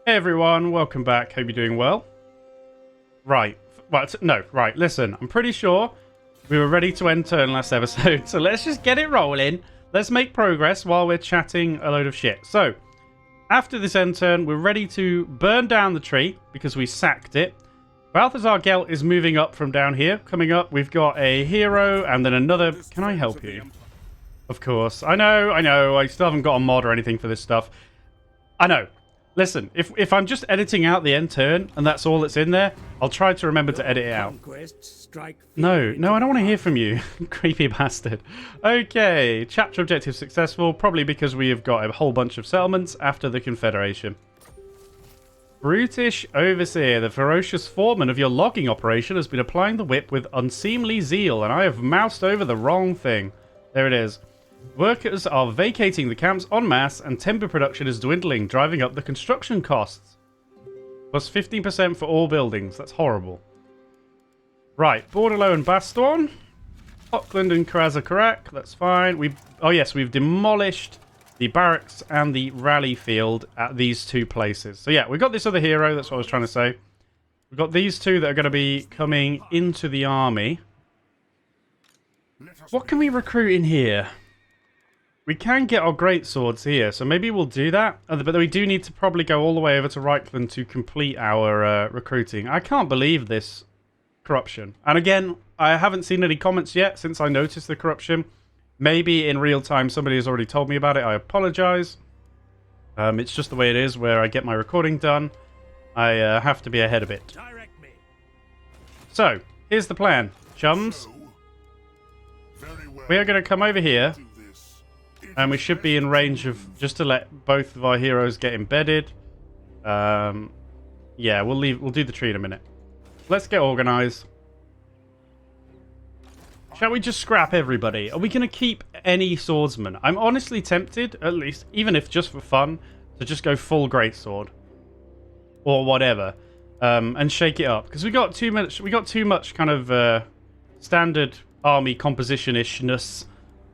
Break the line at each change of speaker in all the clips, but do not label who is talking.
Hey everyone, welcome back. Hope you're doing well. Right. Listen, I'm pretty sure we were ready to end turn last episode, so let's just get it rolling. Let's make progress while we're chatting a load of shit. So, after this end turn, we're ready to burn down the tree because we sacked it. Balthazar Gelt is moving up from down here. Coming up, we've got a hero and then another... Can I help you? Of course. I know. I still haven't got a mod or anything for this stuff. I know. Listen, if I'm just editing out the end turn and that's all that's in there, I'll try to remember to edit it out. No, I don't want to hear from you, creepy bastard. Okay, chapter objective successful, probably because we have got a whole bunch of settlements after the Confederation. Brutish Overseer, the ferocious foreman of your logging operation, has been applying the whip with unseemly zeal, and I have moused over the wrong thing. There it is. Workers are vacating the camps en masse, and timber production is dwindling, driving up the construction costs. Plus 15% for all buildings. That's horrible. Right, Bordello and Bastorn. Auckland and Karazakarak. That's fine. We've demolished the barracks and the rally field at these two places. So yeah, we've got this other hero. That's what I was trying to say. We've got these two that are going to be coming into the army. What can we recruit in here? We can get our great swords here, so maybe we'll do that. But we do need to probably go all the way over to Reichland to complete our recruiting. I can't believe this corruption. And again, I haven't seen any comments yet since I noticed the corruption. Maybe in real time somebody has already told me about it. I apologize. It's just the way it is where I get my recording done. I have to be ahead of it. So, here's the plan, chums. We are going to come over here. And we should be in range of, just to let both of our heroes get embedded. Yeah, we'll do the tree in a minute. Let's get organized. Shall we just scrap everybody? Are we going to keep any swordsman? I'm honestly tempted, at least, even if just for fun, to just go full greatsword. Or whatever. And shake it up. Because we got too much kind of standard army composition-ishness.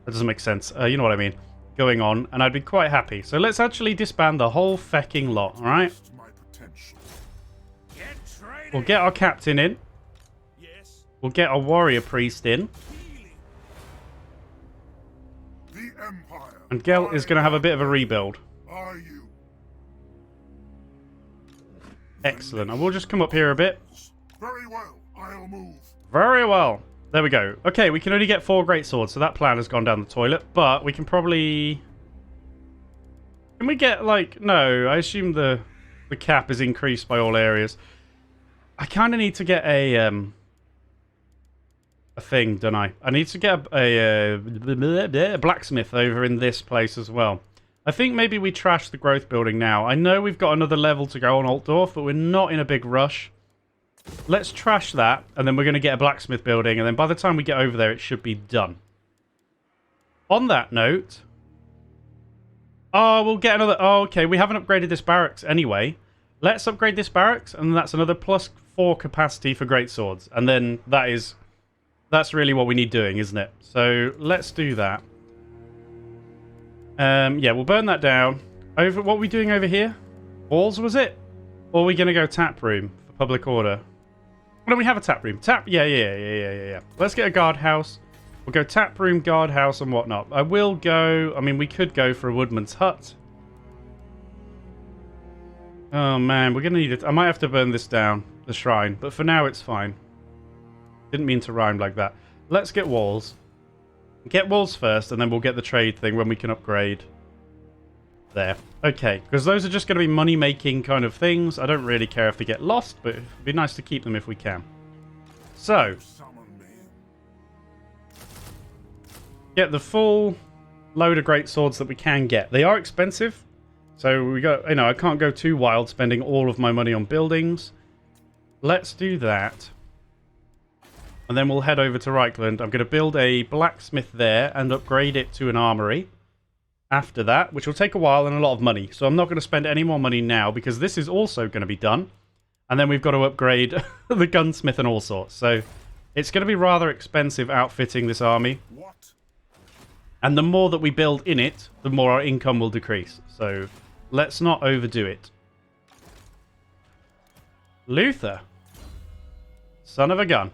That doesn't make sense. You know what I mean. Going on, and I'd be quite happy. So let's actually disband the whole fecking lot, alright? We'll get our captain in. We'll get our warrior priest in. And Gelt is going to have a bit of a rebuild. Excellent. And we'll just come up here a bit.
Very well, I'll move.
Very well. There we go. Okay, we can only get 4 great swords, so that plan has gone down the toilet. But we can probably... Can we get, like... No, I assume the cap is increased by all areas. I kind of need to get a thing, don't I? I need to get a blacksmith over in this place as well. I think maybe we trash the growth building now. I know we've got another level to go on Altdorf, but we're not in a big rush. Let's trash that, and then we're going to get a blacksmith building, and then by the time we get over there, it should be done. On that note... Oh, we'll get another... Oh, okay, we haven't upgraded this barracks anyway. Let's upgrade this barracks, and that's another +4 capacity for greatswords. And then that's really what we need doing, isn't it? So, let's do that. Yeah, we'll burn that down. What are we doing over here? Walls, was it? Or are we going to go tap room for public order? No, we have a tap room. Yeah. Let's get a guardhouse. We'll go tap room, guardhouse, and whatnot. I mean, we could go for a woodman's hut. Oh, man, we're going to need it. I might have to burn this down, the shrine. But for now, it's fine. Didn't mean to rhyme like that. Let's get walls. Get walls first, and then we'll get the trade thing when we can upgrade. There. Okay, because those are just going to be money-making kind of things. I don't really care if they get lost, but it'd be nice to keep them if we can. So, get the full load of great swords that we can get. They are expensive, so we got, I can't go too wild spending all of my money on buildings. Let's do that. And then we'll head over to Reichland. I'm going to build a blacksmith there and upgrade it to an armory. After that, which will take a while and a lot of money. So I'm not going to spend any more money now because this is also going to be done. And then we've got to upgrade the gunsmith and all sorts. So it's going to be rather expensive outfitting this army. And the more that we build in it, the more our income will decrease. So let's not overdo it. Luther. Son of a gun.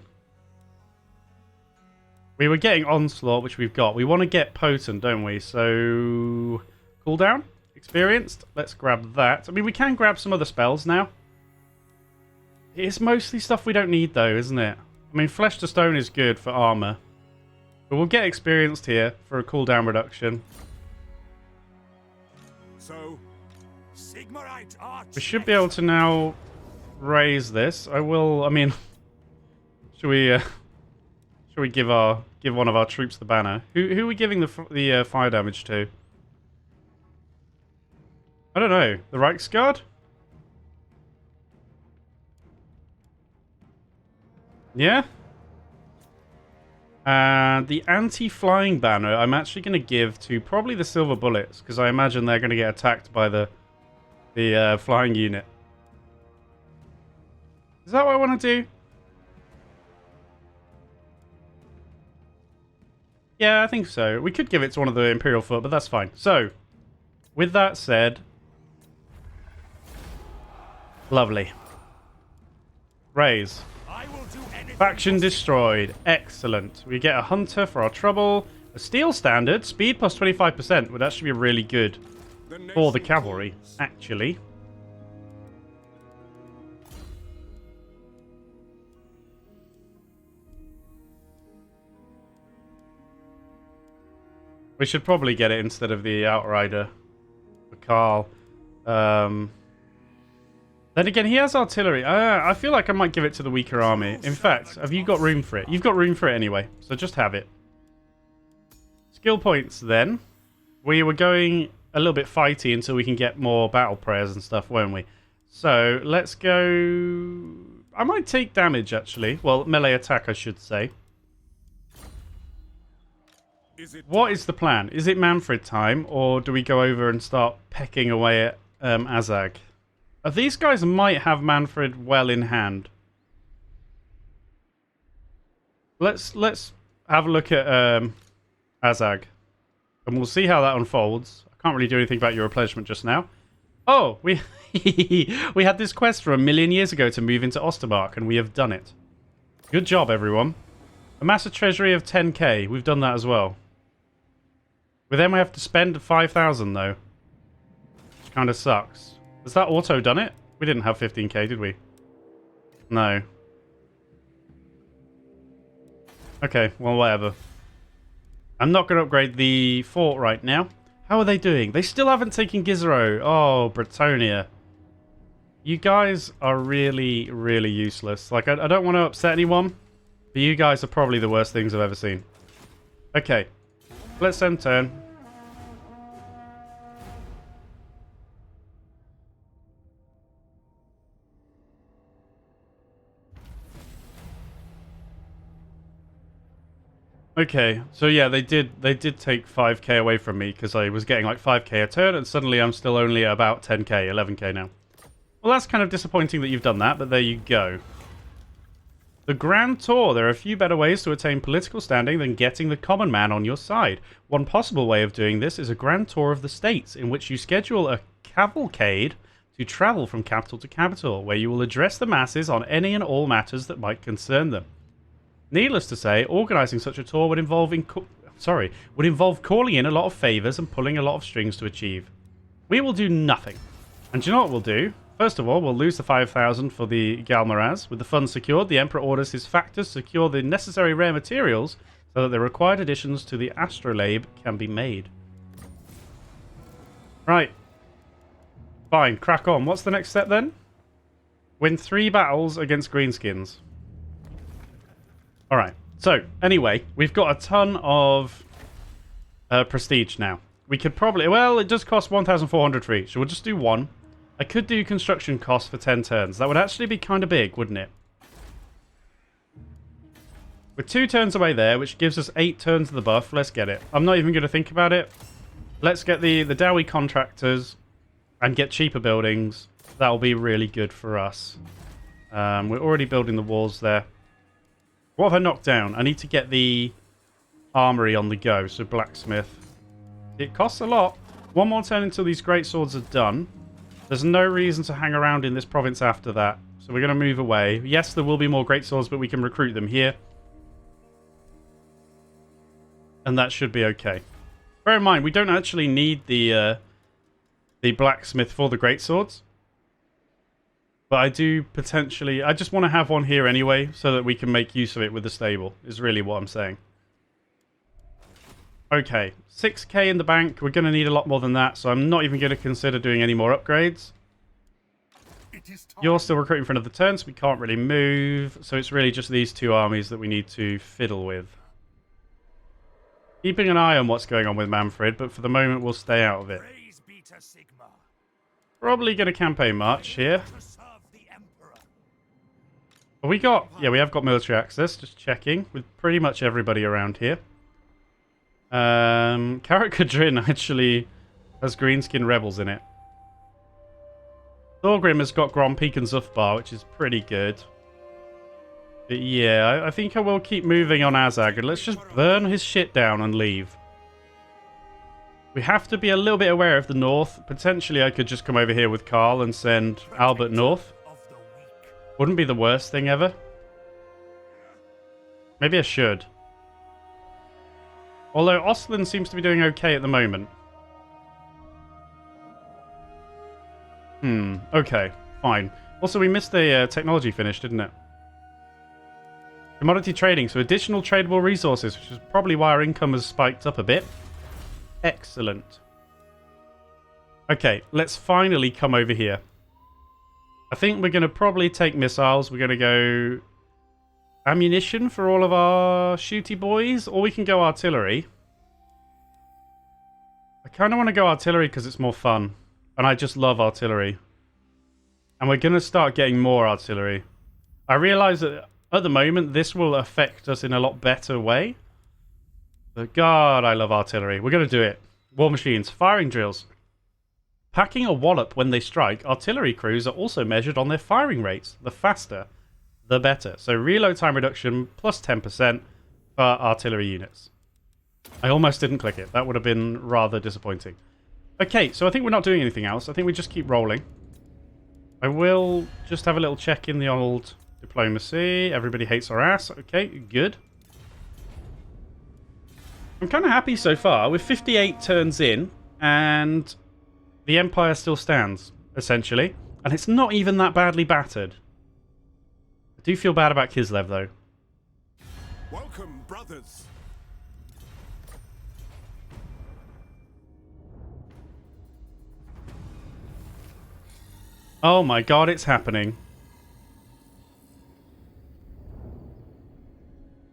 We were getting Onslaught, which we've got. We want to get Potent, don't we? So, cooldown? Experienced? Let's grab that. I mean, we can grab some other spells now. It's mostly stuff we don't need, though, isn't it? I mean, Flesh to Stone is good for armor. But we'll get Experienced here for a cooldown reduction.
So, Sigmarite Arch.
We should be able to now raise this. I mean, should we give one of our troops the banner? Who are we giving the fire damage to? I don't know. The Reichsguard? Yeah? And the anti-flying banner I'm actually going to give to probably the Silver Bullets, because I imagine they're going to get attacked by the flying unit. Is that what I want to do? Yeah, I think so. We could give it to one of the Imperial Foot, but that's fine. So, with that said... Lovely. Raise. Faction destroyed. Excellent. We get a Hunter for our trouble. A Steel Standard. Speed plus 25% would actually be really good for the cavalry, actually. We should probably get it instead of the Outrider for Carl. Then again, he has artillery. I feel like I might give it to the weaker army. In fact, have you got room for it? You've got room for it anyway, so just have it. Skill points then. We were going a little bit fighty until we can get more battle prayers and stuff, won't we? So, let's go... I might take damage, actually. Well, melee attack, I should say. What is the plan? Is it Manfred time, or do we go over and start pecking away at Azag? These guys might have Manfred well in hand. Let's have a look at Azag, and we'll see how that unfolds. I can't really do anything about your replenishment just now. Oh, we we had this quest from 1,000,000 years ago to move into Ostermark, and we have done it. Good job, everyone. Amass a treasury of 10k. We've done that as well. With them, we have to spend 5,000 though, which kind of sucks. Has that auto done it? We didn't have 15k, did we? No. Okay, well, whatever. I'm not going to upgrade the fort right now. How are they doing? They still haven't taken Gizero. Oh, Bretonia. You guys are really, really useless. Like, I don't want to upset anyone, but you guys are probably the worst things I've ever seen. Okay. Let's end turn. Okay, so yeah, they did take 5k away from me because I was getting like 5k a turn, and suddenly I'm still only at about 10k, 11k now. Well, that's kind of disappointing that you've done that, but there you go. The Grand Tour. There are a few better ways to attain political standing than getting the common man on your side. One possible way of doing this is a Grand Tour of the States, in which you schedule a cavalcade to travel from capital to capital, where you will address the masses on any and all matters that might concern them. Needless to say, organising such a tour would involve calling in a lot of favours and pulling a lot of strings to achieve. We will do nothing. And do you know what we'll do? First of all, we'll lose the 5,000 for the Galmaraz. With the funds secured, the Emperor orders his factors secure the necessary rare materials so that the required additions to the astrolabe can be made. Right. Fine, crack on. What's the next step then? Win 3 battles against Greenskins. Alright, so, anyway, we've got a ton of prestige now. We could probably... Well, it does cost 1,400 for each, so we'll just do 1. I could do construction costs for 10 turns. That would actually be kind of big, wouldn't it? With 2 turns away there, which gives us 8 turns of the buff, let's get it. I'm not even going to think about it. Let's get the Dowie contractors and get cheaper buildings. That'll be really good for us. We're already building the walls there. What have I knocked down? I need to get the armory on the go, so blacksmith. It costs a lot. 1 more turn until these great swords are done. There's no reason to hang around in this province after that. So we're going to move away. Yes, there will be more greatswords, but we can recruit them here. And that should be okay. Bear in mind, we don't actually need the blacksmith for the greatswords. But I do potentially... I just want to have one here anyway, so that we can make use of it with the stable, is really what I'm saying. Okay, 6k in the bank. We're going to need a lot more than that, so I'm not even going to consider doing any more upgrades. You're still recruiting for another turn, so we can't really move. So it's really just these two armies that we need to fiddle with. Keeping an eye on what's going on with Manfred, but for the moment we'll stay out of it. Probably going to campaign march here. Have we got... Yeah, we have got military access, just checking, with pretty much everybody around here. Karak Kadrin actually has greenskin rebels in it. Thorgrim has got Grompeak and Zufbar, which is pretty good. But yeah, I think I will keep moving on Azag, and let's just burn his shit down and leave. We have to be a little bit aware of the north. Potentially I could just come over here with Karl and send Albert north. Wouldn't be the worst thing ever. Maybe I should. Although Ostlin seems to be doing okay at the moment. Okay, fine. Also, we missed the technology finish, didn't it? Commodity trading, so additional tradable resources, which is probably why our income has spiked up a bit. Excellent. Okay, let's finally come over here. I think we're going to probably take missiles. We're going to go ammunition for all of our shooty boys, or we can go artillery. I kind of want to go artillery because it's more fun, and I just love artillery. And we're going to start getting more artillery. I realize that at the moment this will affect us in a lot better way. But God, I love artillery. We're going to do it. War machines, firing drills. Packing a wallop when they strike, artillery crews are also measured on their firing rates. The faster, the better. So reload time reduction plus 10% for artillery units. I almost didn't click it. That would have been rather disappointing. Okay, so I think we're not doing anything else. I think we just keep rolling. I will just have a little check in the old diplomacy. Everybody hates our ass. Okay, good. I'm kind of happy so far. We're 58 turns in, and the Empire still stands, essentially. And it's not even that badly battered. I do feel bad about Kislev, though.
Welcome, brothers.
Oh my god, it's happening.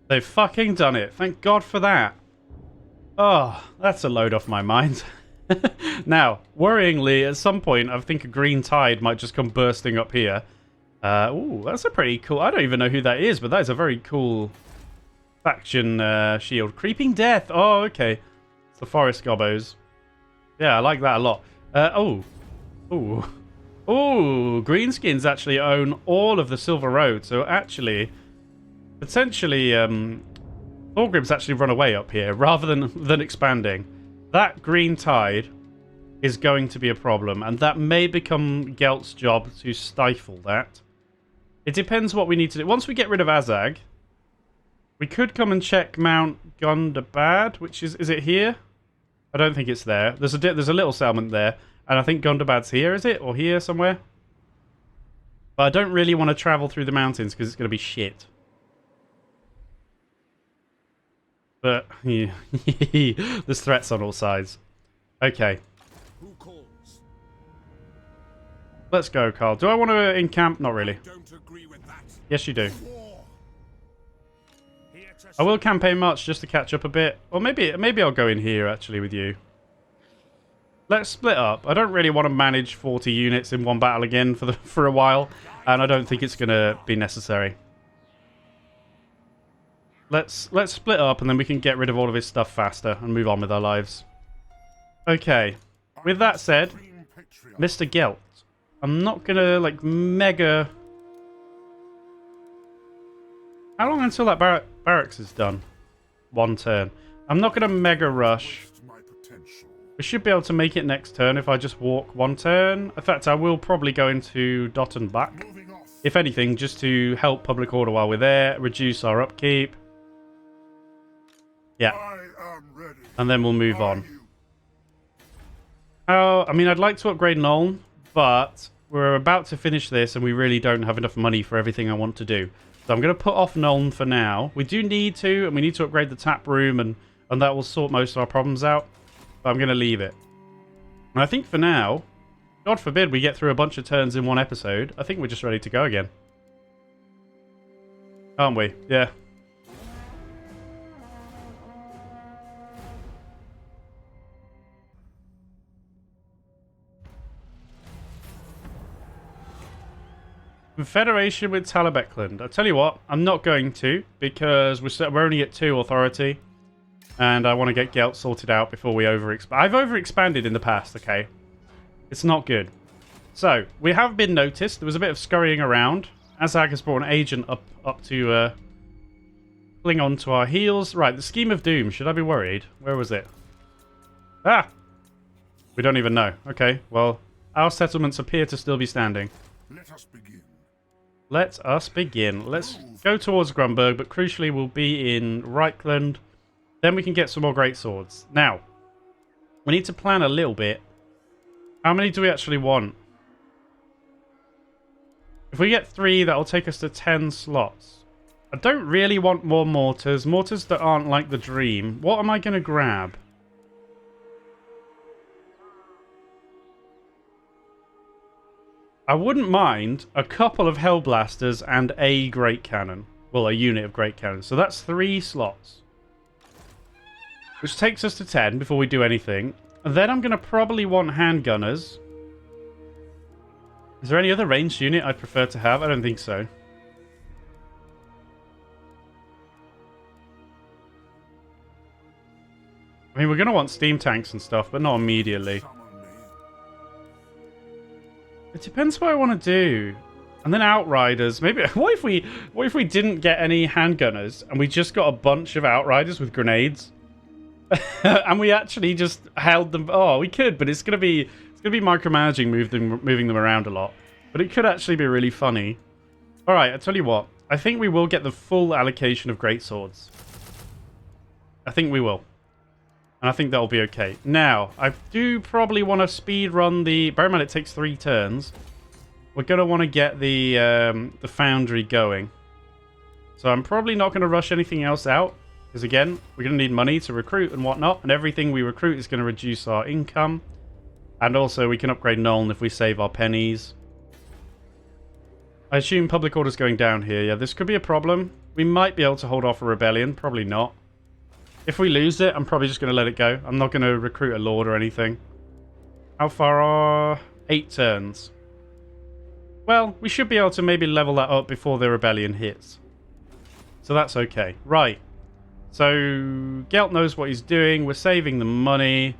They've fucking done it. Thank God for that. Oh, that's a load off my mind. Now, worryingly, at some point, I think a green tide might just come bursting up here. Ooh, that's a pretty cool... I don't even know who that is, but that is a very cool faction shield. Creeping Death. Oh, okay. It's the Forest Gobbos. Yeah, I like that a lot. Ooh, Greenskins actually own all of the Silver Road, so actually, potentially, Thorgrim's actually run away up here, rather than expanding. That green tide is going to be a problem, and that may become Gelt's job to stifle that. It depends what we need to do. Once we get rid of Azag, we could come and check Mount Gundabad, which is it here? I don't think it's there. There's a little settlement there. And I think Gundabad's here, is it? Or here somewhere? But I don't really want to travel through the mountains because it's going to be shit. But, yeah. There's threats on all sides. Okay.
Who calls?
Let's go, Karl. Do I want to encamp? Not really.
Don't agree with that.
Yes, you do.
War. Here to
I will campaign march just to catch up a bit. Or maybe I'll go in here, actually, with you. Let's split up. I don't really want to manage 40 units in one battle again for a while, and I don't think it's going to be necessary. Let's split up, and then we can get rid of all of his stuff faster and move on with our lives. Okay. With that said, Mr. Gelt, I'm not going to, like, mega... How long until that barracks is done? One turn. I'm not going to mega rush We should be able to make it next turn if I just walk one turn. In fact, I will probably go into dot and back.
Moving off.
If anything, just to help public order while we're there, reduce our upkeep. Yeah.
I am ready.
And then we'll move
Are
on.
you?
Oh, I mean, I'd like to upgrade Nuln, but we're about to finish this and we really don't have enough money for everything I want to do. So I'm going to put off Nuln for now. We do need to, and we need to upgrade the tap room, and that will sort most of our problems out. But I'm going to leave it. And I think for now, God forbid we get through a bunch of turns in one episode, I think we're just ready to go again. Aren't we? Yeah. Confederation with Talabecland. I tell you what, I'm not going to, because we're only at 2 authority. And I want to get Gelt sorted out before we overexpand. I've overexpanded in the past, okay? It's not good. So, we have been noticed. There was a bit of scurrying around. Azag has brought an agent up to cling on to our heels. Right, the Scheme of Doom. Should I be worried? Where was it? Ah! We don't even know. Okay, well, our settlements appear to still be standing.
Let us begin.
Let us begin. Let's go towards Grunberg, but crucially we'll be in Reichland. Then we can get some more great swords. Now, we need to plan a little bit. How many do we actually want? If we get 3, that'll take us to 10 slots. I don't really want more mortars. Mortars that aren't like the dream. What am I going to grab? I wouldn't mind a couple of Hellblasters and a Great Cannon. Well, a unit of Great Cannon. So that's 3 slots. Which takes us to 10 before we do anything. And then I'm going to probably want handgunners. Is there any other ranged unit I'd prefer to have? I don't think so. I mean, we're going to want steam tanks and stuff, but not immediately.
Summon me.
It depends what I want to do. And then Outriders. Maybe. What if we didn't get any handgunners and we just got a bunch of Outriders with grenades? And we actually just held them. Oh, we could, but it's gonna be micromanaging, moving them around a lot. But it could actually be really funny. All right, I tell you what. I think we will get the full allocation of great swords. I think we will, and I think that'll be okay. Now, I do probably want to speed run the. Bear in mind, it takes 3 turns. We're gonna want to get the foundry going. So I'm probably not going to rush anything else out. Because again, we're going to need money to recruit and whatnot. And everything we recruit is going to reduce our income. And also we can upgrade Nuln if we save our pennies. I assume public order's going down here. Yeah, this could be a problem. We might be able to hold off a rebellion. Probably not. If we lose it, I'm probably just going to let it go. I'm not going to recruit a lord or anything. How far are 8 turns? Well, we should be able to maybe level that up before the rebellion hits. So that's okay. Right. So, Gelt knows what he's doing. We're saving the money.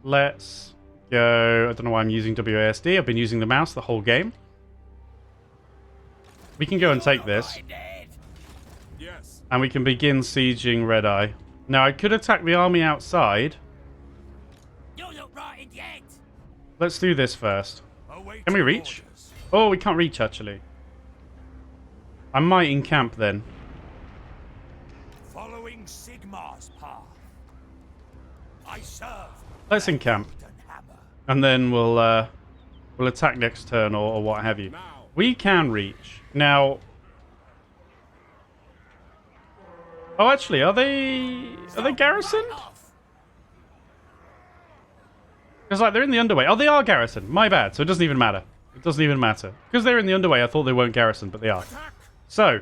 Let's go. I don't know why I'm using WASD. I've been using the mouse the whole game. We can go and take this.
Yes.
And we can begin sieging Red Eye. Now, I could attack the army outside. Let's do this first.
Await
Can we reach?
orders.
Oh, we can't reach, actually. I might encamp then.
Following Sigmar's path. I serve.
Let's encamp.
and hammer.
And then we'll attack next turn or what have you.
Now.
We can reach. Now... Oh, actually, are they garrisoned? Because, like, they're in the underway. Oh, they are garrisoned. My bad. So it doesn't even matter. It doesn't even matter. Because they're in the underway, I thought they weren't garrisoned, but they are.
Attack.
So,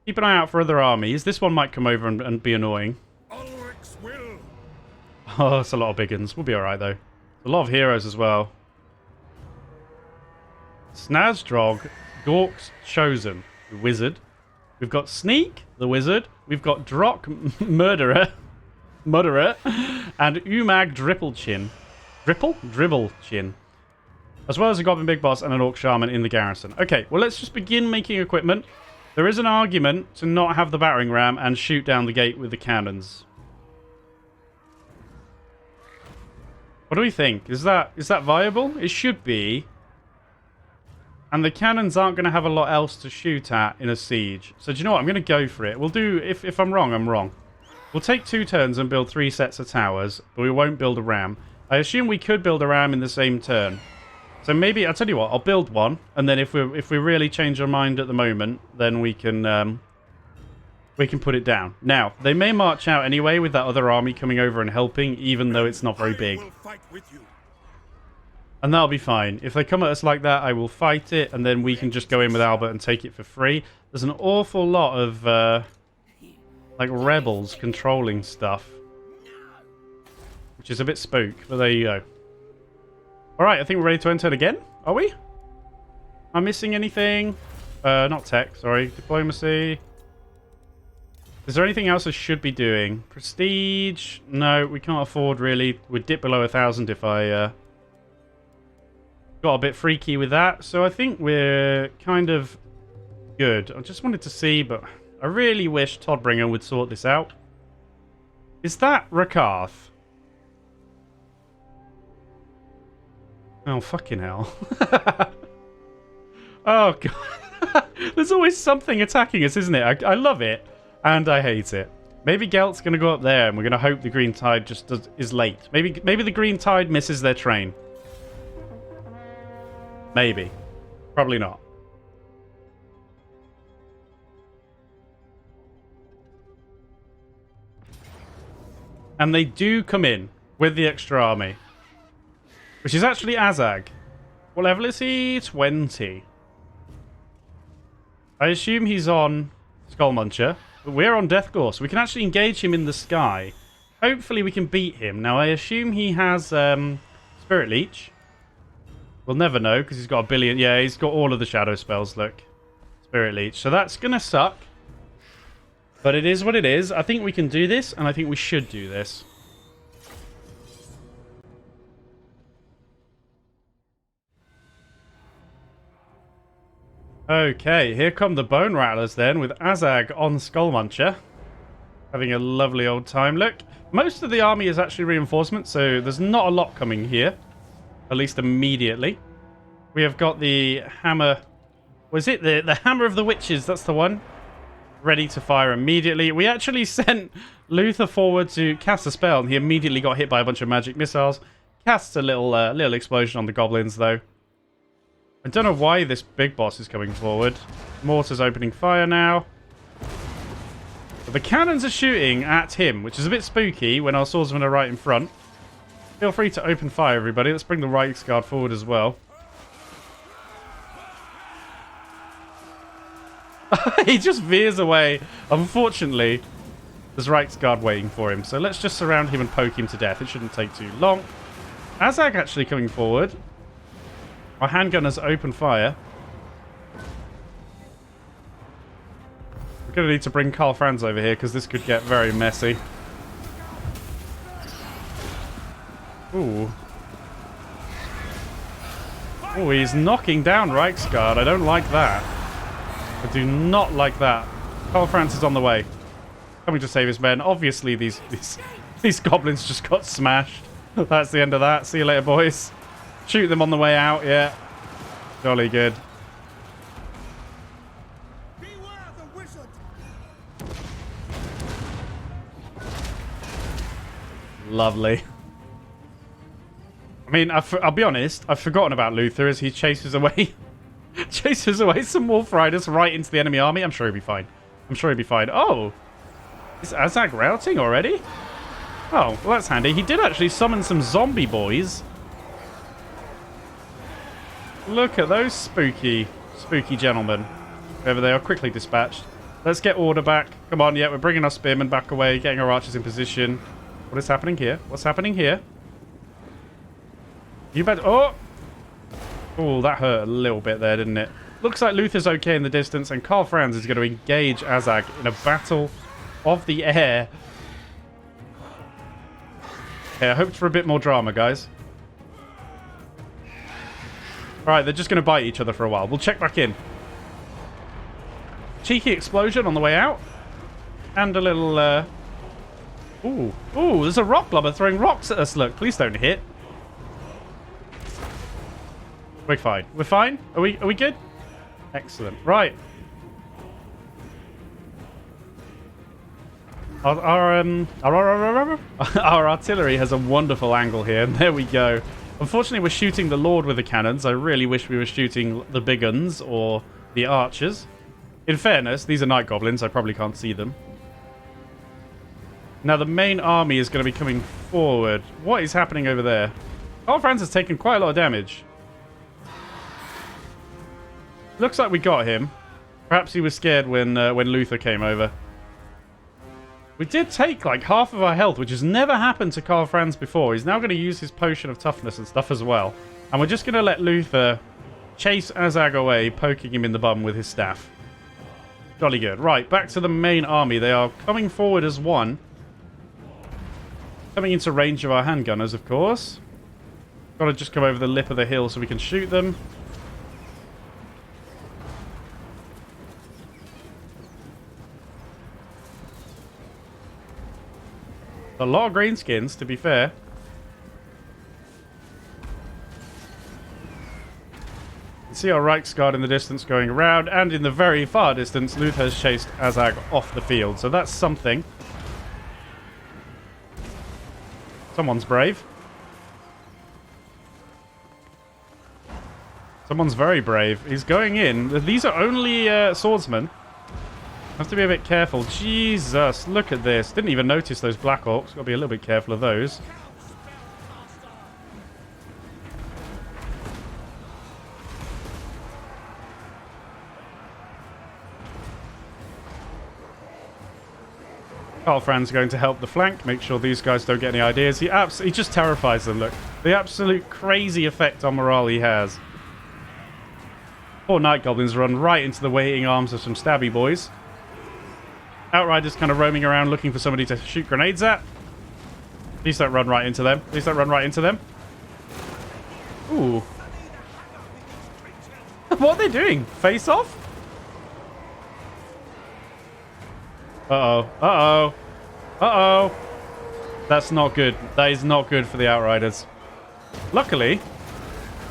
keep an eye out for other armies. This one might come over and be annoying.
Ulrich's will.
Oh, it's a lot of big uns. We'll be alright, though. A lot of heroes as well. Snazdrog, Gork's Chosen, the wizard. We've got Sneak, the wizard. We've got Drock, Murderer, and Umag Dribblchin. Dribblchin. As well as a Goblin Big Boss and an Orc Shaman in the garrison. Okay, well, let's just begin making equipment. There is an argument to not have the battering ram and shoot down the gate with the cannons. What do we think? Is that viable? It should be. And the cannons aren't going to have a lot else to shoot at in a siege. So do you know what? I'm going to go for it. We'll do... If I'm wrong, I'm wrong. We'll take 2 turns and build 3 sets of towers, but we won't build a ram. I assume we could build a ram in the same turn. So maybe, I'll tell you what, I'll build one, and then if we really change our mind at the moment, then we can put it down. Now, they may march out anyway with that other army coming over and helping, even though it's not very big. And that'll be fine. If they come at us like that, I will fight it, and then we can just go in with Albert and take it for free. There's an awful lot of, like, rebels controlling stuff. Which is a bit spook, but there you go. Alright, I think we're ready to enter it again. Are we? Am I missing anything? Not tech, sorry. Diplomacy. Is there anything else I should be doing? Prestige? No, we can't afford, really. We'd dip below 1,000 if I... got a bit freaky with that. So I think we're kind of good. I just wanted to see, but I really wish Toddbringer would sort this out. Is that Rakarth? Oh, fucking hell. Oh, God. There's always something attacking us, isn't it? I love it, and I hate it. Maybe Gelt's going to go up there, and we're going to hope the Green Tide just is late. Maybe the Green Tide misses their train. Maybe. Probably not. And they do come in with the extra army. Which is actually Azag. What level is he? 20. I assume he's on Skullmuncher. But we're on Deathgore, so we can actually engage him in the sky. Hopefully we can beat him. Now, I assume he has Spirit Leech. We'll never know, because he's got a billion... Yeah, he's got all of the shadow spells, look. Spirit Leech. So that's going to suck. But it is what it is. I think we can do this, and I think we should do this. Okay, here come the Bone Rattlers then, with Azag on Skullmuncher. Having a lovely old time. Look, most of the army is actually reinforcement, so there's not a lot coming here. At least immediately. We have got the hammer... Was it the Hammer of the Witches? That's the one. Ready to fire immediately. We actually sent Luther forward to cast a spell, and he immediately got hit by a bunch of magic missiles. Casts a little explosion on the goblins, though. I don't know why this big boss is coming forward. Mortar's opening fire now. But the cannons are shooting at him, which is a bit spooky when our swordsmen are right in front. Feel free to open fire, everybody. Let's bring the Reichsguard forward as well. He just veers away. Unfortunately, there's Reichsguard waiting for him. So let's just surround him and poke him to death. It shouldn't take too long. Azag actually coming forward. Our handgunners open fire. We're going to need to bring Karl Franz over here because this could get very messy. Ooh. Oh, he's knocking down Reichsguard. I don't like that. I do not like that. Karl Franz is on the way. Coming to save his men. Obviously, these goblins just got smashed. That's the end of that. See you later, boys. Shoot them on the way out, yeah. Jolly good.
Beware the wizard.
Lovely. I mean, I'll be honest, I've forgotten about Luther as he chases away some Wolf Riders right into the enemy army. I'm sure he'll be fine. I'm sure he'll be fine. Oh! Is Azag routing already? Oh, well that's handy. He did actually summon some zombie boys. Look at those spooky gentlemen. Over there, quickly dispatched. Let's get order back. Come on, yeah, we're bringing our spearmen back away, getting our archers in position. What is happening here? What's happening here? You bet. Oh! Oh, that hurt a little bit there, didn't it? Looks like Luther's okay in the distance, and Karl Franz is going to engage Azag in a battle of the air. Okay, I hoped for a bit more drama, guys. Alright, they're just going to bite each other for a while. We'll check back in. Cheeky explosion on the way out. And a little... Ooh, there's a rock globber throwing rocks at us, look. Please don't hit. We're fine. We're fine? Are we good? Excellent. Right. Our artillery has a wonderful angle here, and there we go. Unfortunately, we're shooting the Lord with the cannons. I really wish we were shooting the big guns or the archers. In fairness, these are night goblins. I probably can't see them. Now, the main army is going to be coming forward. What is happening over there? Karl Franz has taken quite a lot of damage. Looks like we got him. Perhaps he was scared when Luther came over. We did take like half of our health, which has never happened to Karl Franz before. He's now going to use his potion of toughness and stuff as well. And we're just going to let Luther chase Azag away, poking him in the bum with his staff. Jolly good. Right, back to the main army. They are coming forward as one. Coming into range of our handgunners, of course. Got to just come over the lip of the hill so we can shoot them. A lot of greenskins, to be fair. You can see our Reichsguard in the distance going around, and in the very far distance, Luther has chased Azag off the field. So that's something. Someone's brave. Someone's very brave. He's going in. These are only swordsmen. Have to be a bit careful. Jesus, look at this. Didn't even notice those Black Orcs. Got to be a little bit careful of those. Karl Franz going to help the flank, make sure these guys don't get any ideas. He just terrifies them, look. The absolute crazy effect on morale he has. Poor Night Goblins run right into the waiting arms of some stabby boys. Outriders kind of roaming around looking for somebody to shoot grenades at. Please don't run right into them. Please don't run right into them. Ooh. What are they doing? Face off? Uh-oh. Uh-oh. Uh-oh. That's not good. That is not good for the Outriders. Luckily,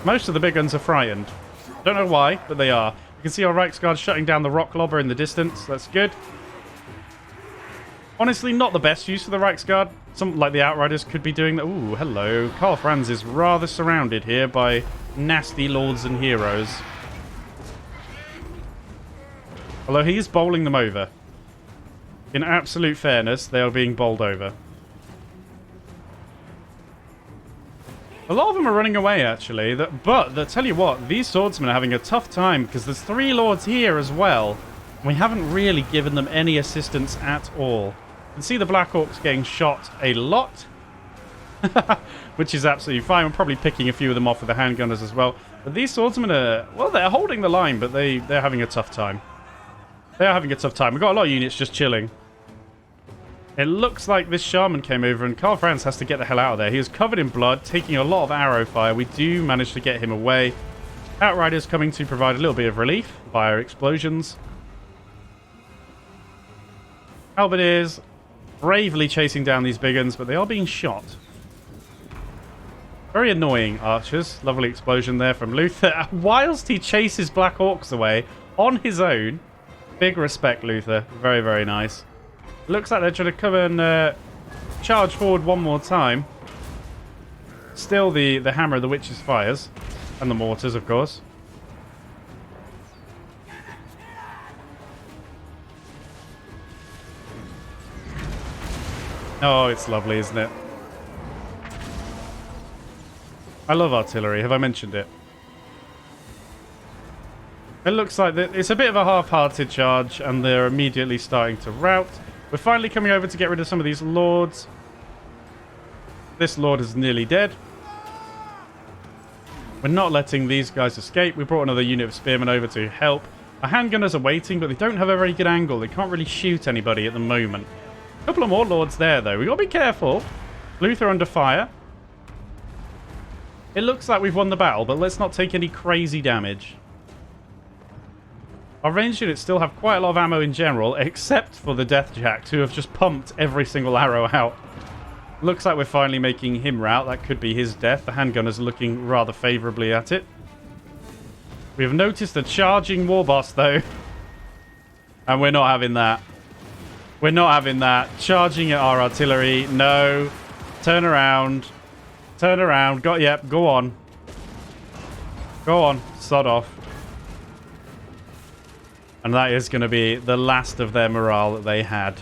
most of the big guns are frightened. Don't know why, but they are. You can see our Reichsguard shutting down the rock lobber in the distance. That's good. Honestly, not the best use for the Reichsguard. Something like the Outriders could be doing that. Ooh, hello. Karl Franz is rather surrounded here by nasty lords and heroes. Although he is bowling them over. In absolute fairness, they are being bowled over. A lot of them are running away, actually. But I tell you what, these swordsmen are having a tough time because there's 3 lords here as well. And we haven't really given them any assistance at all. You can see the Black Orcs getting shot a lot. Which is absolutely fine. We're probably picking a few of them off with the handgunners as well. But these swordsmen are... Well, they're holding the line, but they're having a tough time. They are having a tough time. We've got a lot of units just chilling. It looks like this shaman came over and Karl Franz has to get the hell out of there. He is covered in blood, taking a lot of arrow fire. We do manage to get him away. Outriders coming to provide a little bit of relief via explosions. Halberdiers bravely chasing down these big guns, but they are being shot. Very annoying, archers. Lovely explosion there from Luther. Whilst he chases Black Orcs away on his own. Big respect, Luther. Very, very nice. Looks like they're trying to come and charge forward one more time. Still the hammer of the witches fires. And the mortars, of course. Oh, it's lovely, isn't it? I love artillery. Have I mentioned it? It looks like it's a bit of a half-hearted charge, and they're immediately starting to rout. We're finally coming over to get rid of some of these lords. This lord is nearly dead. We're not letting these guys escape. We brought another unit of spearmen over to help. Our handgunners are waiting, but they don't have a very good angle. They can't really shoot anybody at the moment. A couple of more lords there, though. We've got to be careful. Luther under fire. It looks like we've won the battle, but let's not take any crazy damage. Our ranged units still have quite a lot of ammo in general, except for the Deathjacks, who have just pumped every single arrow out. Looks like we're finally making him rout. That could be his death. The handgunners are looking rather favourably at it. We've noticed a charging war boss, though. And we're not having that. We're not having that. Charging at our artillery. No. Turn around. Turn around. Yep, go on. Go on. Sod off. And that is going to be the last of their morale that they had.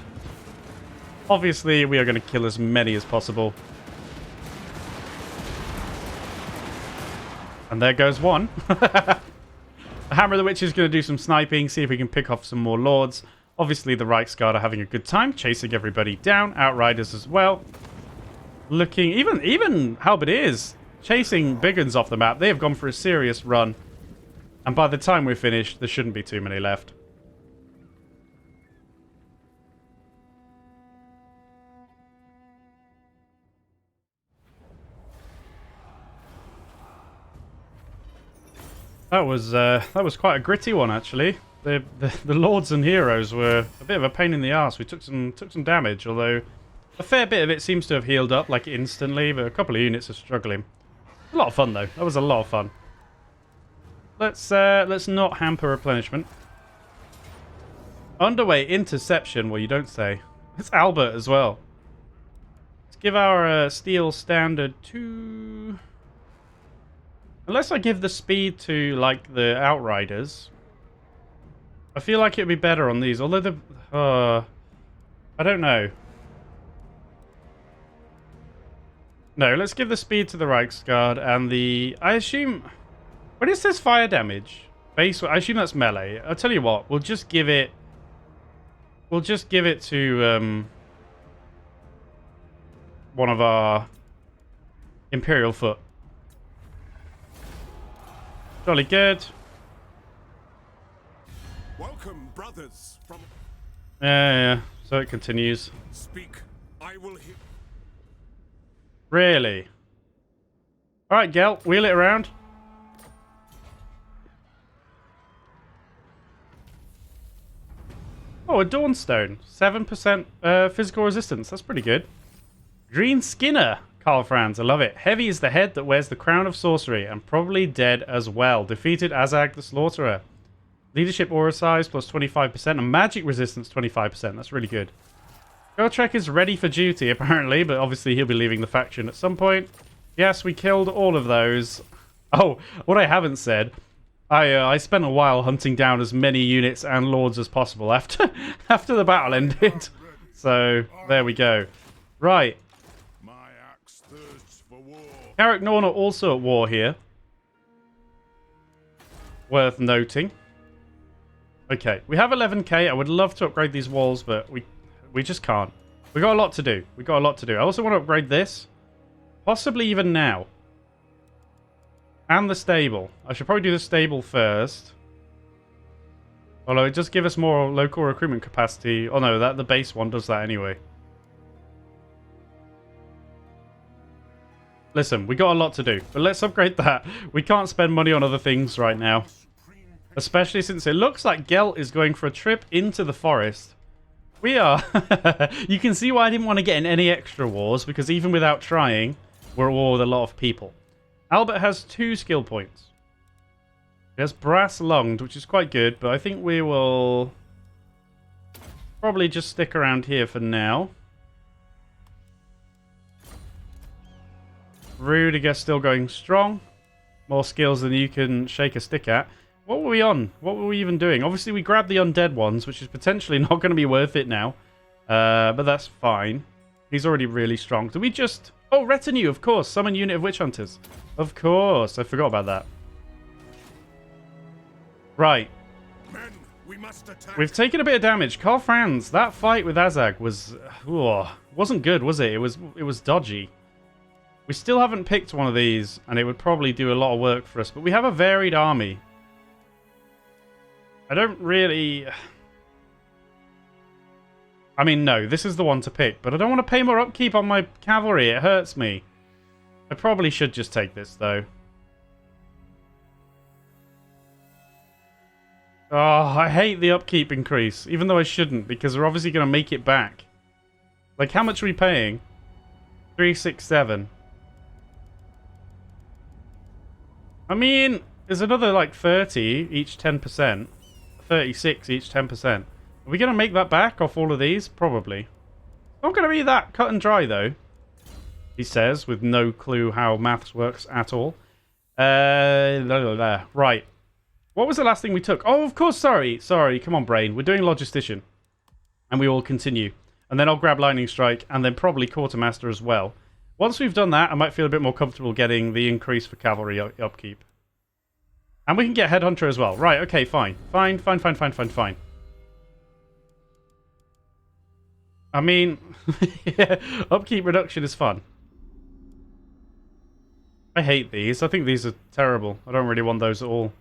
Obviously, we are going to kill as many as possible. And there goes one. The Hammer of the Witch is going to do some sniping, see if we can pick off some more lords. Obviously, the Reichsguard are having a good time, chasing everybody down. Outriders as well. Looking, even Halberdiers, chasing big guns off the map. They have gone for a serious run. And by the time we're finished, there shouldn't be too many left. That was quite a gritty one, actually. The lords and heroes were a bit of a pain in the arse. We took some damage, although a fair bit of it seems to have healed up like instantly, but a couple of units are struggling. A lot of fun though. That was a lot of fun. Let's not hamper replenishment. Underway interception. Well, you don't say. It's Albert as well. Let's give our steel standard to. Unless I give the speed to like the Outriders, I feel like it'd be better on these. Although the I don't know. No, let's give the speed to the Reichsguard and the. I assume. When it says fire damage, base, I assume that's melee. I'll tell you what, we'll just give it to one of our Imperial Foot. Jolly good.
Welcome, brothers. From
Yeah. So it continues.
speak, I will hear.
Really? All right, Gel, wheel it around. Oh, a Dawnstone. 7% physical resistance. That's pretty good. Green Skinner. Karl Franz. I love it. Heavy is the head that wears the crown of sorcery and probably dead as well. Defeated Azag the Slaughterer. Leadership aura size plus 25% and magic resistance 25%. That's really good. Gotrek is ready for duty apparently, but obviously he'll be leaving the faction at some point. Yes, we killed all of those. Oh, what I haven't said... I spent a while hunting down as many units and lords as possible after the battle ended. So, there we go. Right.
My axe thirsts for war.
Carrick Norna also at war here. Worth noting. Okay, we have 11k. I would love to upgrade these walls, but we just can't. We got a lot to do. I also want to upgrade this. Possibly even now. And the stable. I should probably do the stable first. Although it does give us more local recruitment capacity. Oh no, the base one does that anyway. Listen, we got a lot to do. But let's upgrade that. We can't spend money on other things right now. Especially since it looks like Gelt is going for a trip into the forest. We are. You can see why I didn't want to get in any extra wars. Because even without trying, we're at war with a lot of people. Albert has 2 skill points. He has brass lunged, which is quite good, but I think we will probably just stick around here for now. Rudiger still going strong. More skills than you can shake a stick at. What were we on? What were we even doing? Obviously, we grabbed the undead ones, which is potentially not going to be worth it now. But that's fine. He's already really strong. Do we just... Oh, retinue, of course. Summon unit of witch hunters. Of course. I forgot about that. Right.
Men, we must attack.
We've taken a bit of damage. Karl Franz, that fight with Azag was... wasn't good, was it? It was dodgy. We still haven't picked one of these, and it would probably do a lot of work for us. But we have a varied army. I don't really... I mean, no, this is the one to pick, but I don't want to pay more upkeep on my cavalry. It hurts me. I probably should just take this, though. Oh, I hate the upkeep increase, even though I shouldn't, because we're obviously going to make it back. Like, how much are we paying? 367. I mean, there's another like 30 each 10%. 36 each 10%. Are we going to make that back off all of these? Probably. Not going to be that cut and dry, though. He says, with no clue how maths works at all. Right. What was the last thing we took? Oh, of course, sorry. Sorry, come on, brain. We're doing Logistician. And we will continue. And then I'll grab Lightning Strike, and then probably Quartermaster as well. Once we've done that, I might feel a bit more comfortable getting the increase for cavalry upkeep. And we can get Headhunter as well. Right, okay, fine. Fine. I mean, yeah, upkeep reduction is fun. I hate these. I think these are terrible. I don't really want those at all.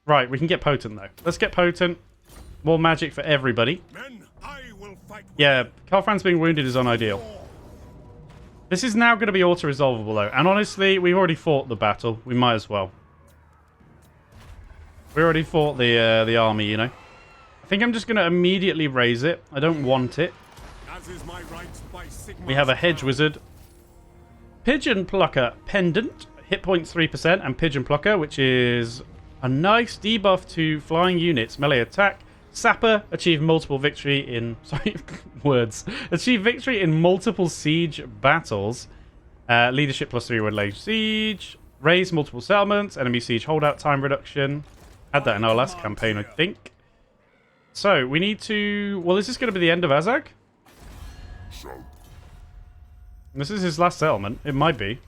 Right, we can get Potent, though. Let's get Potent. More magic for everybody.
Men, I will fight.
Yeah, Karlfran's being wounded is unideal. This is now going to be auto-resolvable, though. And honestly, we've already fought the battle. We might as well. We already fought the army, you know. I think I'm just going to immediately raise it. I don't want it.
As is my right by Sigmar's
We have a Hedge Wizard. Pigeon Plucker Pendant. Hit points 3%. And Pigeon Plucker, which is a nice debuff to flying units. Melee attack. Sapper. Achieve multiple victory in... Sorry, words. Achieve victory in multiple siege battles. Leadership +3 when late siege. Raise multiple settlements. Enemy siege holdout time reduction. Had that in our last campaign, I think. So, we need to... Well, is this going to be the end of Azag? This is his last settlement. It might be.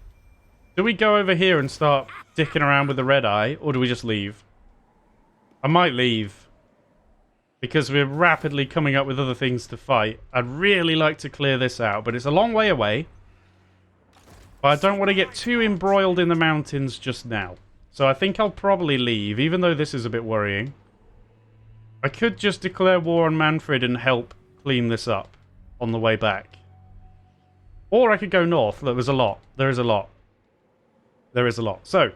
Do we go over here and start dicking around with the red eye, or do we just leave? I might leave. Because we're rapidly coming up with other things to fight. I'd really like to clear this out, but it's a long way away. But I don't want to get too embroiled in the mountains just now. So I think I'll probably leave, even though this is a bit worrying. I could just declare war on Manfred and help clean this up on the way back. Or I could go north. Look, there's a lot. There is a lot. There is a lot. So,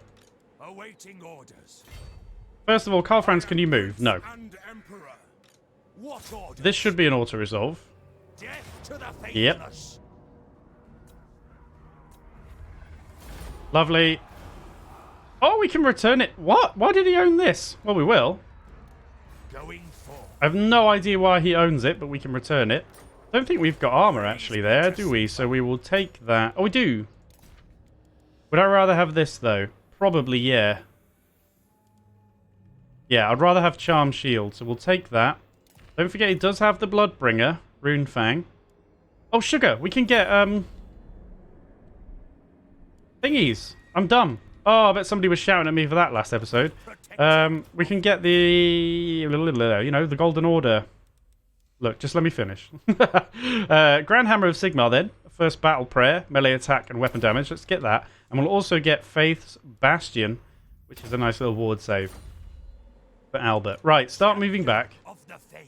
awaiting orders.
First of all, Karlfrans, can you move? No.
And Emperor. What orders?
This should be an auto-resolve.
Death to the
Yep.
faithless.
Lovely. Oh, we can return it. What? Why did he own this? Well, we will.
Going for.
I have no idea why he owns it, but we can return it. Don't think we've got armor actually there, do we? So we will take that. Oh, we do. Would I rather have this, though? Probably, yeah. Yeah, I'd rather have Charm Shield, so we'll take that. Don't forget, he does have the Bloodbringer, Rune Fang. Oh, sugar! We can get, thingies! I'm dumb. Oh, I bet somebody was shouting at me for that last episode. We can get the... You know, the Golden Order. Look, just let me finish. Grand Hammer of Sigmar, then. First Battle Prayer, melee attack and weapon damage. Let's get that. And we'll also get Faith's Bastion, which is a nice little ward save for Albert. Right, start moving back.
Of the faith.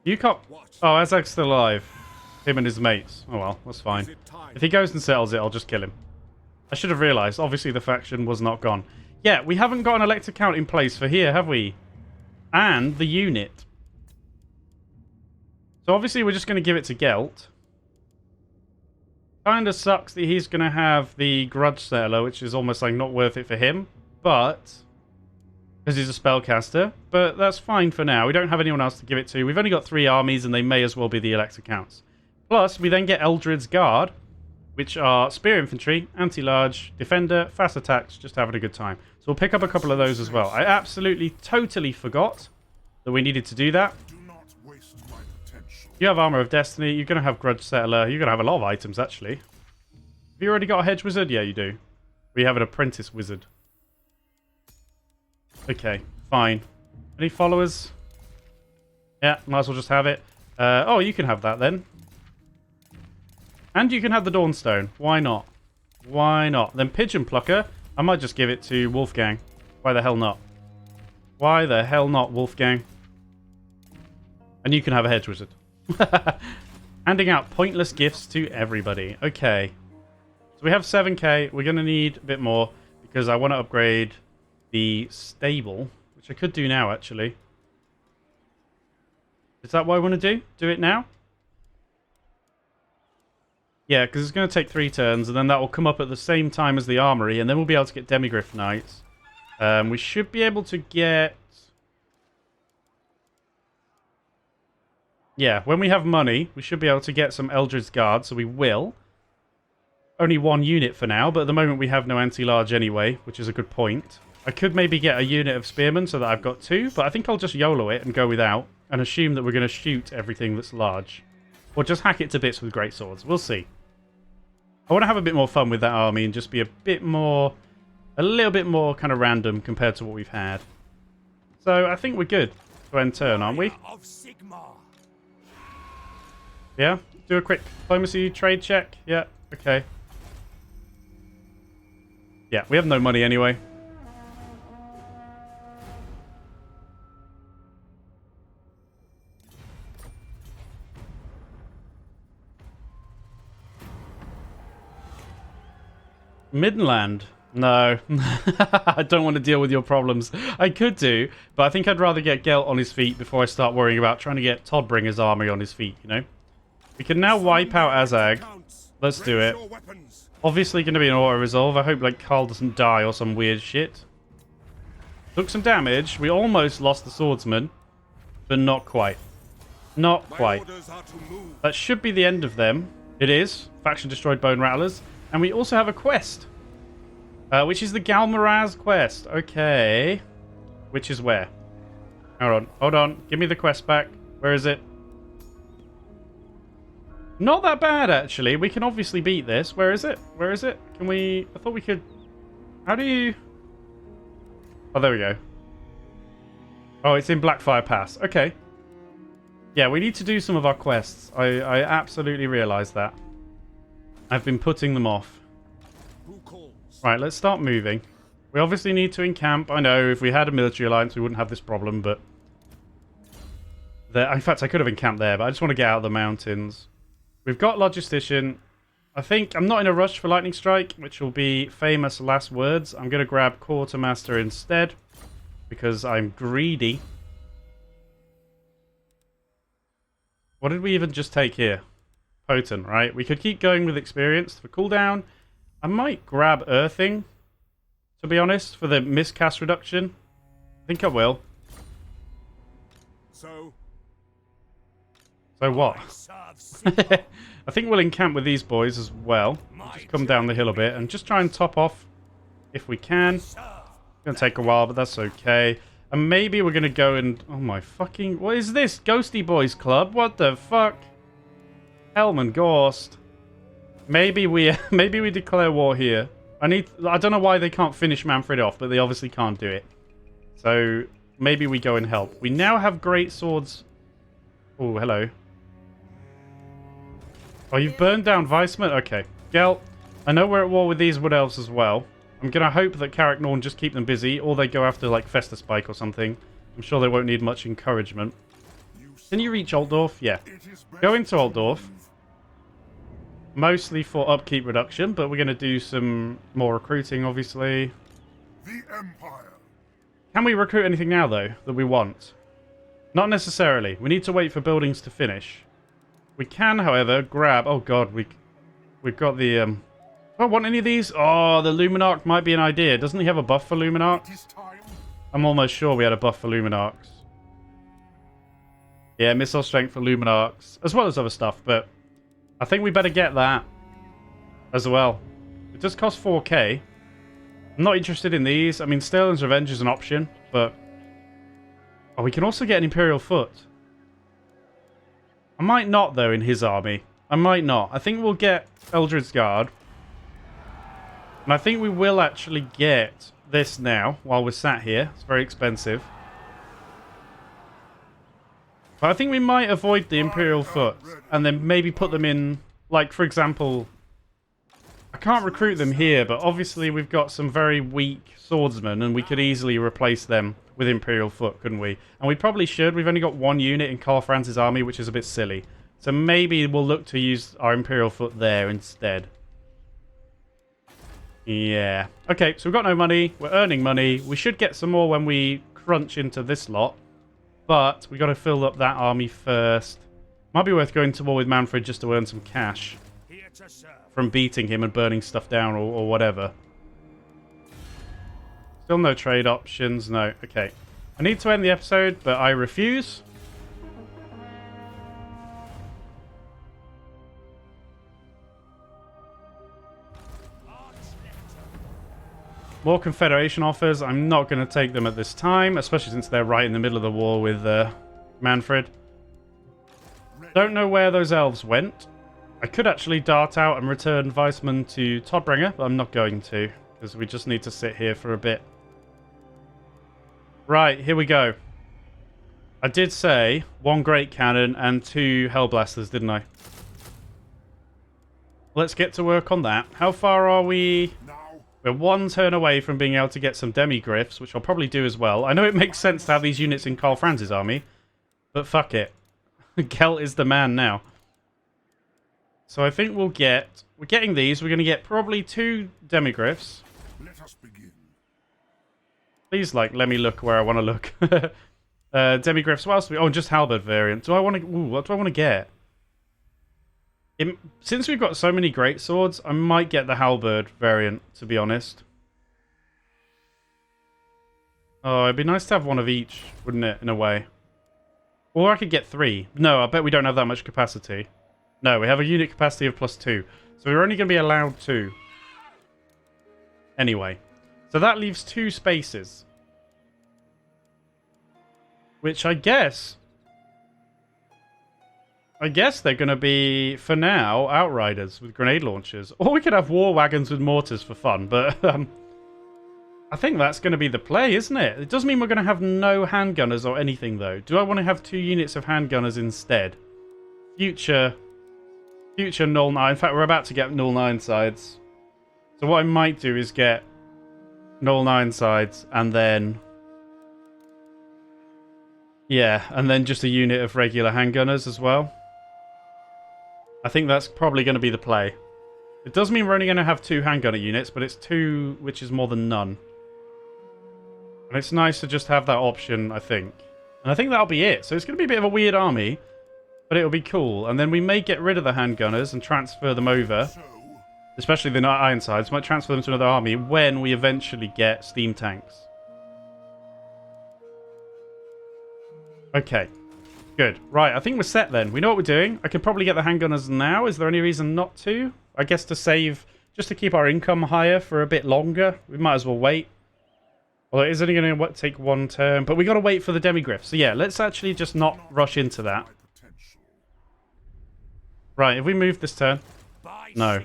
You can't... Oh, Azag's still alive. Him and his mates. Oh well, that's fine. If he goes and settles it, I'll just kill him. I should have realised. Obviously, the faction was not gone. Yeah, we haven't got an elector count in place for here, have we? And the unit. So obviously, we're just going to give it to Gelt. Kind of sucks that he's going to have the Grudge Settler, which is almost like not worth it for him. But... because he's a spellcaster. But that's fine for now. We don't have anyone else to give it to. We've only got 3 armies, and they may as well be the elector counts. Plus, we then get Eldred's Guard, which are Spear Infantry, Anti-Large, Defender, Fast Attacks, just having a good time. So we'll pick up a couple of those as well. I absolutely, totally forgot that we needed to do that.
Do not waste my potential.
You have Armor of Destiny, you're going to have Grudge Settler, you're going to have a lot of items, actually. Have you already got a Hedge Wizard? Yeah, you do. We have an Apprentice Wizard. Okay, fine. Any followers? Yeah, might as well just have it. Oh, you can have that then. And you can have the Dawnstone. Why not? Why not? Then Pigeon Plucker. I might just give it to Wolfgang. Why the hell not? Why the hell not, Wolfgang? And you can have a Hedge Wizard. Handing out pointless gifts to everybody. Okay. So we have 7k. We're going to need a bit more because I want to upgrade the stable, which I could do now, actually. Is that what I want to do? Do it now? Yeah, because it's going to take 3 turns, and then that will come up at the same time as the armory, and then we'll be able to get Demigryph Knights. We should be able to get... Yeah, when we have money, we should be able to get some Eldred's Guard, so we will. Only 1 unit for now, but at the moment we have no anti-large anyway, which is a good point. I could maybe get a unit of Spearmen so that I've got 2, but I think I'll just YOLO it and go without, and assume that we're going to shoot everything that's large. Or just hack it to bits with great swords. We'll see. I want to have a bit more fun with that army and just be a little bit more kind of random compared to what we've had. So I think we're good to end turn, aren't we? Yeah? Do a quick diplomacy trade check? Yeah, okay. Yeah, we have no money anyway. Midland? No. I don't want to deal with your problems. I could do, but I think I'd rather get Gelt on his feet before I start worrying about trying to get Toddbringer's army on his feet, you know? We can now wipe out Azag. Let's do it. Obviously going to be an auto-resolve. I hope like Carl doesn't die or some weird shit. Took some damage. We almost lost the swordsman, but not quite. Not quite. That should be the end of them. It is. Faction destroyed Bone Rattlers. And we also have a quest, which is the Galmaraz quest. Okay. Which is where? Hold on. Hold on. Give me the quest back. Where is it? Not that bad, actually. We can obviously beat this. Where is it? Where is it? Can we... I thought we could... How do you... Oh, there we go. Oh, it's in Blackfire Pass. Okay. Yeah, we need to do some of our quests. I absolutely realised that. I've been putting them off. Right, let's start moving. We obviously need to encamp. I know, if we had a military alliance, we wouldn't have this problem, but... In fact, I could have encamped there, but I just want to get out of the mountains. We've got Logistician. I think I'm not in a rush for Lightning Strike, which will be famous last words. I'm going to grab Quartermaster instead, because I'm greedy. What did we even just take here? Potent, right? We could keep going with experience for cooldown. I might grab Earthing, to be honest, for the miscast reduction. I think I will. So what? I think we'll encamp with these boys as well. We'll just come down the hill a bit and just try and top off if we can. It's going to take a while, but that's okay. And maybe we're going to go and... Oh my fucking... What is this? Ghosty Boys Club? What the fuck? Helm and Ghost. Maybe we declare war here. I don't know why they can't finish Manfred off, but they obviously can't do it. So maybe we go and help. We now have great swords. Oh, hello. Oh, you've burned down Weissman? Okay. Gelt, I know we're at war with these Wood Elves as well. I'm going to hope that Carrick Norn just keep them busy, or they go after, like, Fester Spike or something. I'm sure they won't need much encouragement. Can you reach Altdorf? Yeah. Go into Altdorf. Mostly for upkeep reduction, but we're going to do some more recruiting, obviously.
The Empire.
Can we recruit anything now, though, that we want? Not necessarily. We need to wait for buildings to finish. We can, however, grab... Oh, God, we've got the... Do I want any of these? Oh, the Luminarch might be an idea. Doesn't he have a buff for Luminarchs? I'm almost sure we had a buff for Luminarchs. Yeah, missile strength for Luminarchs, as well as other stuff, but I think we better get that as well. It does cost 4k. I'm not interested in these. I mean, Sterling's Revenge is an option, but... Oh, we can also get an Imperial Foot. I might not, though, in his army. I might not. I think we'll get Eldred's Guard. And I think we will actually get this now, while we're sat here. It's very expensive. But I think we might avoid the Imperial Foot, and then maybe put them in, like, for example... I can't recruit them here, but obviously we've got some very weak swordsmen, and we could easily replace them with Imperial Foot, couldn't we? And we probably should. We've only got 1 unit in Karl Franz's army, which is a bit silly. So maybe we'll look to use our Imperial Foot there instead. Yeah. Okay, so we've got no money. We're earning money. We should get some more when we crunch into this lot. But we got to fill up that army first. Might be worth going to war with Manfred just to earn some cash. from beating him and burning stuff down or whatever. Still no trade options. No. Okay. I need to end the episode, but I refuse. More Confederation offers. I'm not going to take them at this time, especially since they're right in the middle of the war with Manfred. Don't know where those elves went. I could actually dart out and return Weissman to Todbringer, but I'm not going to, because we just need to sit here for a bit. Right, here we go. I did say 1 Great Cannon and 2 Hellblasters, didn't I? Let's get to work on that. How far are we? We're 1 turn away from being able to get some Demigryphs, which I'll probably do as well. I know it makes sense to have these units in Karl Franz's army, but fuck it. Gelt is the man now. So I think we're getting these. We're going to get probably 2 Demigryphs.
Let us begin.
Please, let me look where I want to look. Demigryphs, what else do we... Oh, just Halberd variant. Do I want to... Ooh, what do I want to get? Since we've got so many great swords, I might get the Halberd variant, to be honest. Oh, it'd be nice to have 1 of each, wouldn't it, in a way? Or I could get 3. No, I bet we don't have that much capacity. No, we have a unit capacity of +2. So we're only going to be allowed 2. Anyway. So that leaves 2 spaces. Which I guess they're going to be, for now, Outriders with grenade launchers. Or we could have war wagons with mortars for fun. But I think that's going to be the play, isn't it? It does mean we're going to have no handgunners or anything, though. Do I want to have 2 units of handgunners instead? Future null 9. In fact, we're about to get null 9 sides. So what I might do is get null 9 sides and then... Yeah, and then just a unit of regular handgunners as well. I think that's probably going to be the play. It does mean we're only going to have 2 handgunner units, but it's 2, which is more than none. And it's nice to just have that option, I think. And I think that'll be it. So it's going to be a bit of a weird army, but it'll be cool. And then we may get rid of the handgunners and transfer them over. Especially the Ironsides. Might transfer them to another army when we eventually get steam tanks. Okay. Good. Right, I think we're set then. We know what we're doing. I could probably get the handgunners now. Is there any reason not to? I guess to save... Just to keep our income higher for a bit longer. We might as well wait. Well, it is only going to take 1 turn. But we got to wait for the Demigryph. So yeah, let's actually just not rush into that. Right, have we moved this turn? No.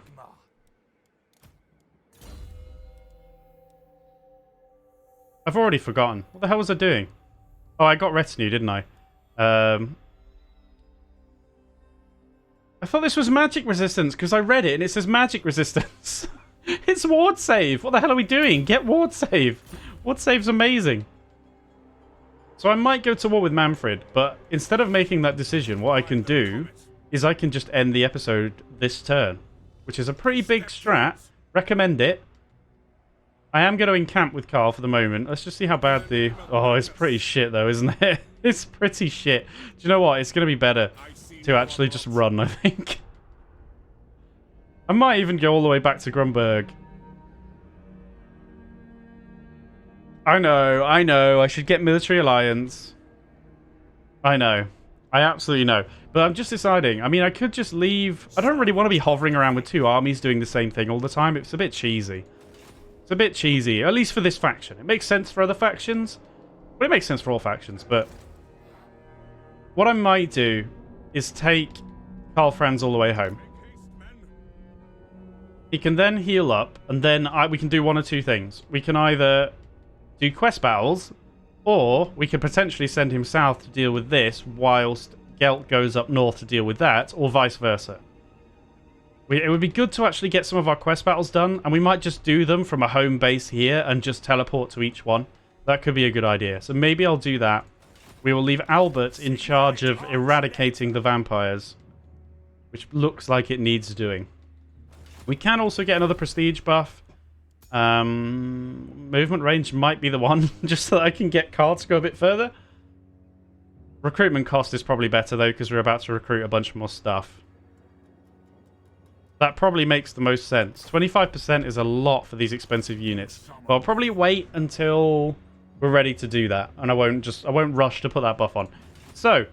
I've already forgotten. What the hell was I doing? Oh, I got retinue, didn't I? I thought this was magic resistance because I read it and it says magic resistance. It's ward save. What the hell are we doing? Get ward save. Ward save's amazing. So I might go to war with Manfred, but instead of making that decision, what I can do is I can just end the episode this turn, which is a pretty big strat. Recommend it. I am going to encamp with Karl for the moment. Let's just see how bad the... Oh, it's pretty shit though, isn't it? It's pretty shit. Do you know what? It's going to be better to actually just run, I think. I might even go all the way back to Grunberg. I know. I should get military alliance. I know. I absolutely know. But I'm just deciding. I mean, I could just leave... I don't really want to be hovering around with 2 armies doing the same thing all the time. It's a bit cheesy. It's a bit cheesy, at least for this faction. It makes sense for other factions. Well, it makes sense for all factions, but... What I might do is take Karl Franz all the way home. He can then heal up, and then we can do 1 or 2 things. We can either do quest battles, or we could potentially send him south to deal with this, whilst Gelt goes up north to deal with that, or vice versa. It would be good to actually get some of our quest battles done, and we might just do them from a home base here and just teleport to each one. That could be a good idea. So maybe I'll do that. We will leave Albert in charge of eradicating the vampires, which looks like it needs doing. We can also get another prestige buff. Movement range might be the one, just so that I can get Karl to go a bit further. Recruitment cost is probably better, though, because we're about to recruit a bunch more stuff. That probably makes the most sense. 25% is a lot for these expensive units. But I'll probably wait until we're ready to do that. And I won't rush to put that buff on. So, I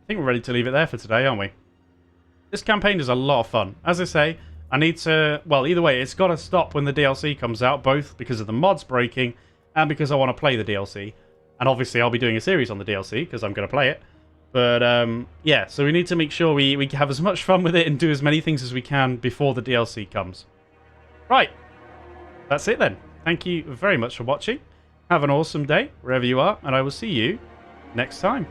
think we're ready to leave it there for today, aren't we? This campaign is a lot of fun. As I say, I need to... Well, either way, it's got to stop when the DLC comes out. Both because of the mods breaking and because I want to play the DLC. And obviously, I'll be doing a series on the DLC because I'm going to play it. But, yeah, so we need to make sure we have as much fun with it and do as many things as we can before the DLC comes. Right. That's it then. Thank you very much for watching. Have an awesome day, wherever you are, and I will see you next time.